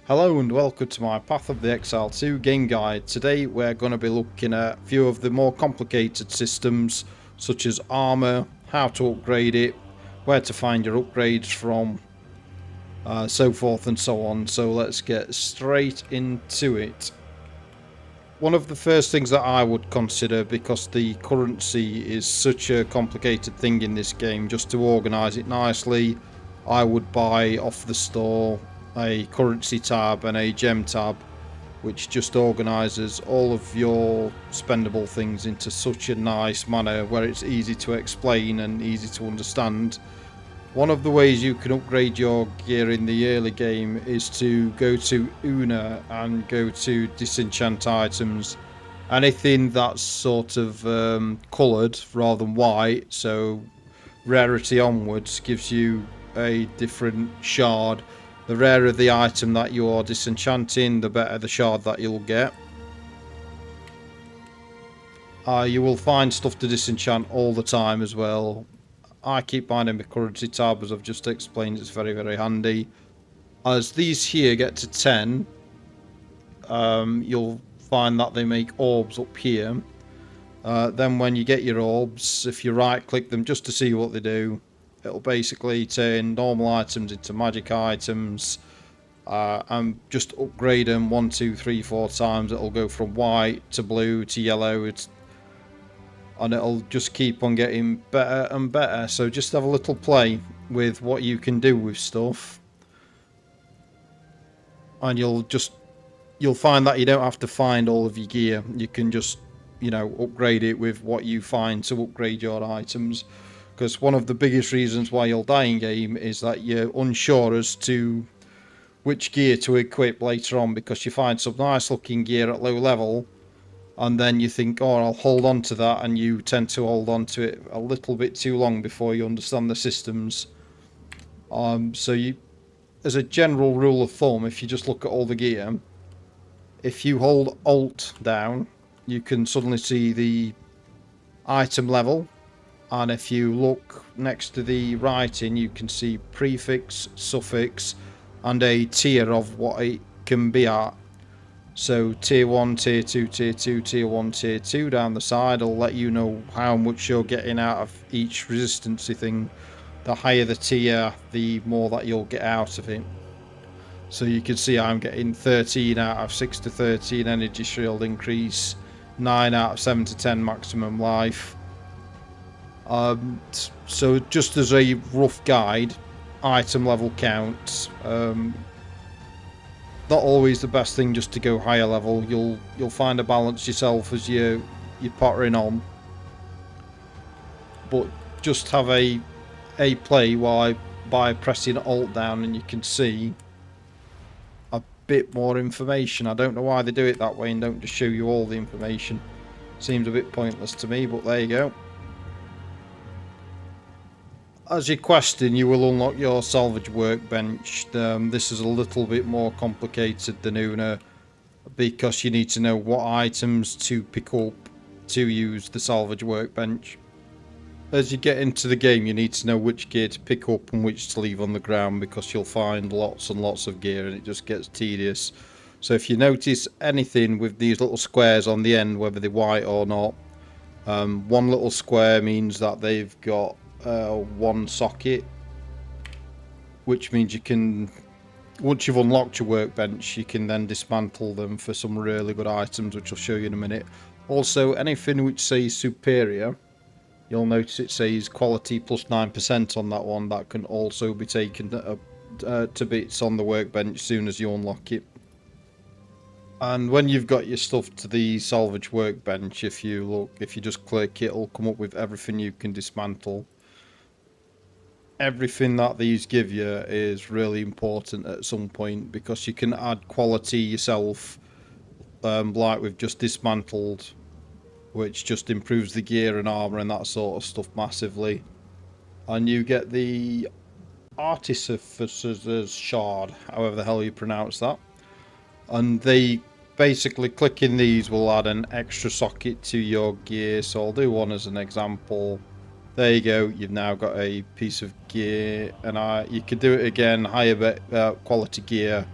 Hello and welcome to my Path of the Exile 2 game guide. Today we're going to be looking at a few of the more complicated systems such as armor, how to upgrade it, where to find your upgrades from, so forth and so on. So let's get straight into it. One of the first things that I would consider, because the currency is such a complicated thing in this game, just to organise it nicely, I would buy off the store a currency tab and a gem tab, which just organises all of your spendable things into such a nice manner where it's easy to explain and easy to understand. One of the ways you can upgrade your gear in the early game is to go to Una and go to disenchant items. Anything that's sort of coloured rather than white, so rarity onwards, gives you a different shard. The rarer the item that you are disenchanting, the better the shard that you'll get. You will find stuff to disenchant all the time as well. I keep buying my currency tab, as I've just explained. It's very, very handy. As these here get to 10, you'll find that they make orbs up here. Then when you get your orbs, if you right click them just to see what they do, it'll basically turn normal items into magic items, and just upgrade them 1, 2, 3, 4 times. It'll go from white to blue to yellow, and it'll just keep on getting better and better. So just have a little play with what you can do with stuff, and you'll find that you don't have to find all of your gear. You can just, upgrade it with what you find to upgrade your items. Because one of the biggest reasons why you'll die in game is that you're unsure as to which gear to equip later on, because you find some nice looking gear at low level and then you think, oh, I'll hold on to that, and you tend to hold on to it a little bit too long before you understand the systems. So you, as a general rule of thumb, if you just look at all the gear, if you hold Alt down, you can suddenly see the item level, and if you look next to the writing, you can see prefix, suffix, and a tier of what it can be at. So tier 1, tier 2, tier 2, tier 1, tier 2 down the side will let you know how much you're getting out of each resistancy thing. The higher the tier, the more that you'll get out of it. So you can see I'm getting 13 out of 6 to 13 energy shield increase, 9 out of 7 to 10 maximum life. So just as a rough guide, item level counts. Not always the best thing just to go higher level. You'll find a balance yourself as you're pottering on. But just have a play by pressing Alt down, and you can see a bit more information. I don't know why they do it that way and don't just show you all the information. Seems a bit pointless to me, but there you go. As you're questing, you will unlock your salvage workbench. This is a little bit more complicated than Una, because you need to know what items to pick up to use the salvage workbench. As you get into the game, you need to know which gear to pick up and which to leave on the ground, because you'll find lots and lots of gear and it just gets tedious. So if you notice anything with these little squares on the end, whether they're white or not, one little square means that they've got one socket, which means you can, once you've unlocked your workbench, you can then dismantle them for some really good items, which I'll show you in a minute. Also, anything which says superior, you'll notice it says quality plus 9% on that one. That can also be taken to bits on the workbench as soon as you unlock it. And when you've got your stuff to the salvage workbench, if you just click, it'll come up with everything you can dismantle. Everything that these give you is really important at some point, because you can add quality yourself, like we've just dismantled, which just improves the gear and armor and that sort of stuff massively. And you get the Artificer's Shard, however the hell you pronounce that. And they basically, clicking these will add an extra socket to your gear. So I'll do one as an example. There you go, you've now got a piece of gear, and you could do it again, higher quality gear,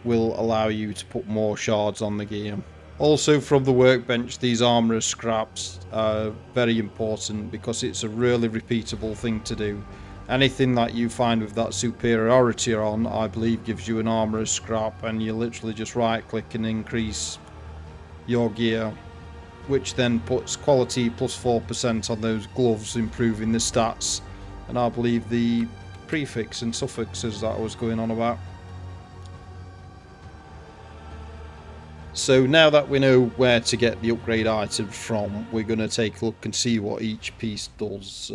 will allow you to put more shards on the gear. Also from the workbench, these armourer scraps are very important because it's a really repeatable thing to do. Anything that you find with that superiority on, I believe, gives you an armourer scrap, and you literally just right click and increase your gear, which then puts quality plus 4% on those gloves, improving the stats, and I believe the prefix and suffixes that I was going on about. So now that we know where to get the upgrade items from, we're going to take a look and see what each piece does.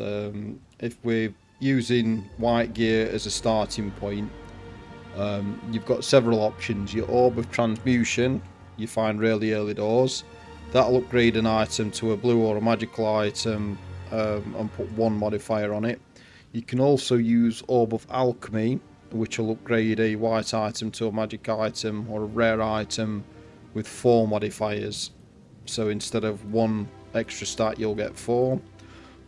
If we're using white gear as a starting point, you've got several options. Your Orb of Transmutation, you find really early doors. That'll upgrade an item to a blue or a magical item and put one modifier on it. You can also use Orb of Alchemy, which will upgrade a white item to a magic item or a rare item with 4 modifiers. So instead of 1 extra stat, you'll get 4.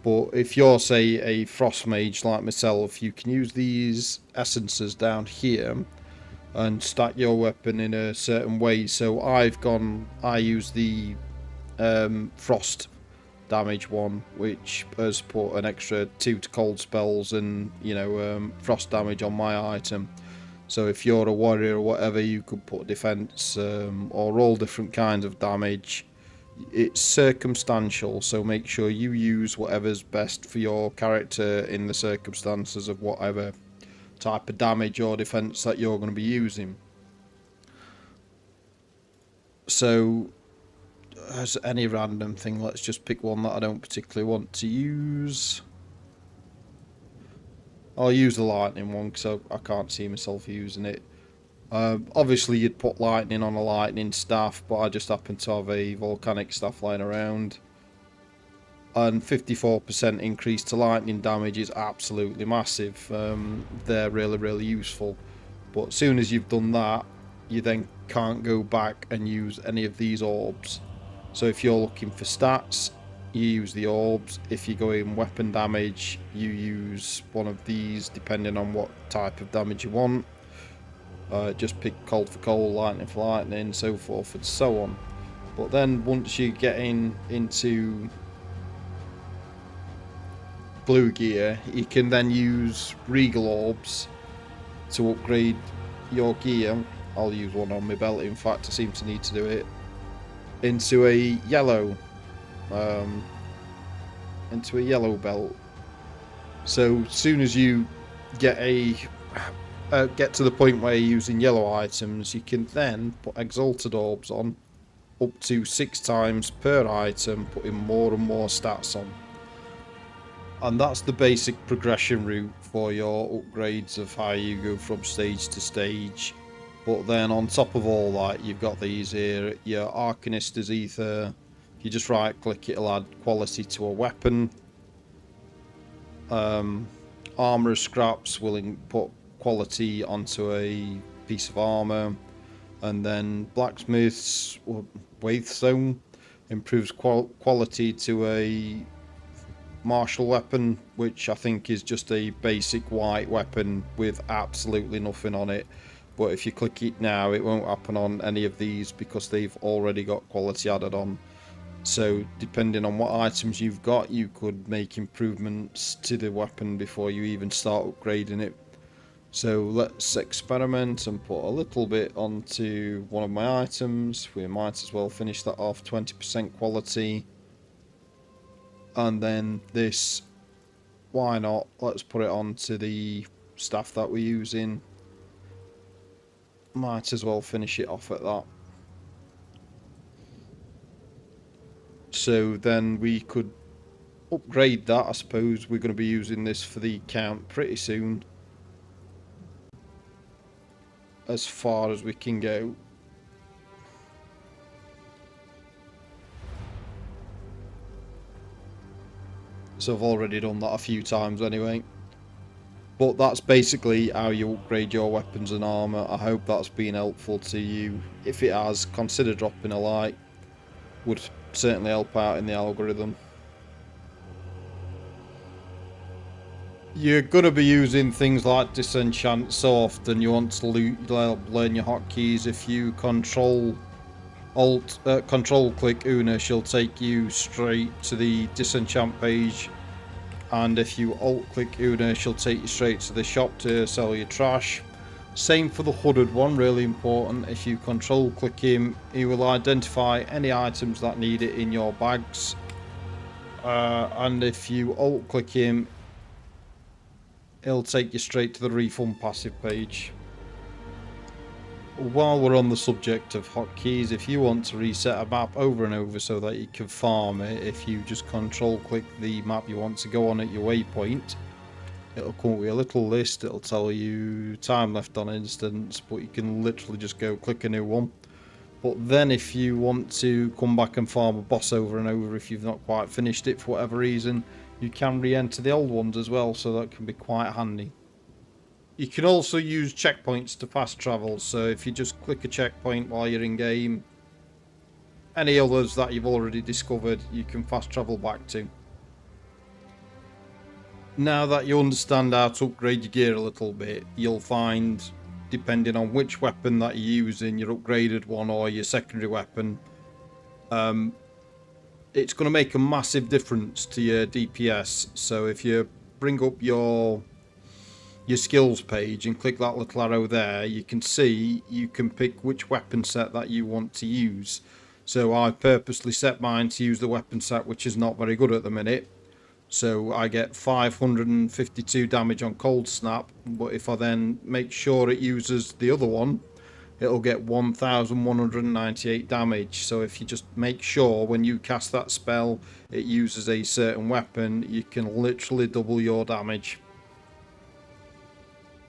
But if you're, say, a frost mage like myself, you can use these essences down here and stack your weapon in a certain way. So I use the frost damage one, which has put an extra 2 to cold spells and, frost damage on my item. So if you're a warrior or whatever, you could put defense or all different kinds of damage. It's circumstantial, so make sure you use whatever's best for your character in the circumstances of whatever type of damage or defense that you're going to be using. So as any random thing, let's just pick one that I don't particularly want to use. I'll use the lightning one because I can't see myself using it. Obviously you'd put lightning on a lightning staff, but I just happen to have a volcanic staff lying around. And 54% increase to lightning damage is absolutely massive. They're really useful. But as soon as you've done that, you then can't go back and use any of these orbs. So if you're looking for stats, you use the orbs. If you go in weapon damage, you use one of these depending on what type of damage you want. Just pick cold for cold, lightning for lightning, so forth and so on. But then once you get into blue gear, you can then use regal orbs to upgrade your gear. I'll use one on my belt, in fact I seem to need to do it, into a yellow belt. So as soon as you get to the point where you're using yellow items, you can then put exalted orbs on up to 6 times per item, putting more and more stats on. And that's the basic progression route for your upgrades of how you go from stage to stage. But then on top of all that, you've got these here, your Arcanistas Ether. If you just right click, it'll add quality to a weapon. Armor scraps will put quality onto a piece of armor. And then Blacksmith's Waithstone improves quality to a martial weapon, which I think is just a basic white weapon with absolutely nothing on it. But if you click it now, it won't happen on any of these because they've already got quality added on. So depending on what items you've got, you could make improvements to the weapon before you even start upgrading it. So let's experiment and put a little bit onto one of my items. We might as well finish that off, 20% quality. And then this, why not? Let's put it onto the staff that we're using. Might as well finish it off at that. So then we could upgrade that. I suppose we're going to be using this for the count pretty soon. As far as we can go. So I've already done that a few times anyway. But that's basically how you upgrade your weapons and armour. I hope that's been helpful to you. If it has, consider dropping a like. Would certainly help out in the algorithm. You're going to be using things like disenchant so often you want to learn your hotkeys. If you control click Una, she'll take you straight to the disenchant page, and if you alt click Una, she'll take you straight to the shop to sell your trash. Same for the hooded one, really important. If you control click him, he will identify any items that need it in your bags, and if you alt click him, it'll take you straight to the refund passive page. While we're on the subject of hotkeys, if you want to reset a map over and over so that you can farm it, if you just control click the map you want to go on at your waypoint, it'll come up with a little list. It'll tell you time left on instance, but you can literally just go click a new one. But then if you want to come back and farm a boss over and over, if you've not quite finished it for whatever reason, you can re-enter the old ones as well, so that can be quite handy. You can also use checkpoints to fast travel, so if you just click a checkpoint while you're in game, any others that you've already discovered you can fast travel back to. Now that you understand how to upgrade your gear a little bit, you'll find, depending on which weapon that you're using, your upgraded one or your secondary weapon, it's going to make a massive difference to your DPS. So if you bring up your skills page and click that little arrow there, you can see you can pick which weapon set that you want to use. So I purposely set mine to use the weapon set which is not very good at the minute, so I get 552 damage on cold snap, but if I then make sure it uses the other one, it'll get 1198 damage. So if you just make sure when you cast that spell it uses a certain weapon, you can literally double your damage.